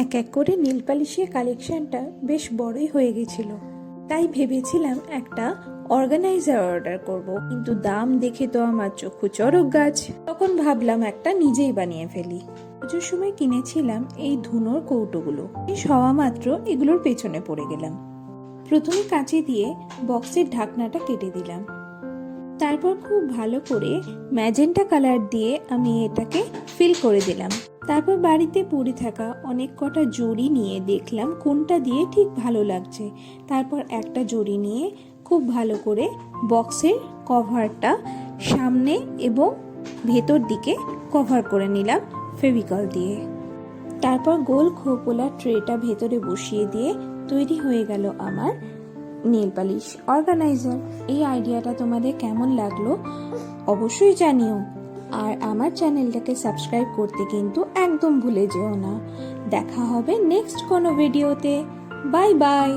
এক এক করে নীল পালিশের কালেকশনটা বেশ বড়ই হয়ে গেছিল, তাই ভেবেছিলাম একটা অর্গানাইজার অর্ডার করব, কিন্তু দাম দেখে তো আমার চক্ষু চড়ক গাছ। তখন ভাবলাম একটা নিজেই বানিয়ে ফেলি। পুজোর সময় কিনেছিলাম এই ধুনোর কৌটোগুলো, হওয়া মাত্র এগুলোর পেছনে পড়ে গেলাম। প্রথমে কাঁচি দিয়ে বক্সের ঢাকনাটা কেটে দিলাম, তারপর খুব ভালো করে ম্যাজেন্টা কালার দিয়ে আমি এটাকে ফিল করে দিলাম। তারপর বাড়িতে পড়ে থাকা অনেক কটা জড়ি নিয়ে দেখলাম কোনটা দিয়ে ঠিক ভালো লাগছে। তারপর একটা জড়ি নিয়ে খুব ভালো করে বক্সের কভারটা সামনে এবং ভেতর দিকে কভার করে নিলাম ফেভিকল দিয়ে। তারপর গোল খোপলা ট্রেটা ভেতরে বসিয়ে দিয়ে তৈরি হয়ে গেল আমার নেল পালিশ অর্গানাইজার। এই আইডিয়াটা তোমাদের কেমন লাগলো অবশ্যই জানিও, আর আমার চ্যানেলটাকে সাবস্ক্রাইব করতে কিন্তু একদম ভুলে যেও না। দেখা হবে নেক্সট কোনো ভিডিওতে। Bye bye.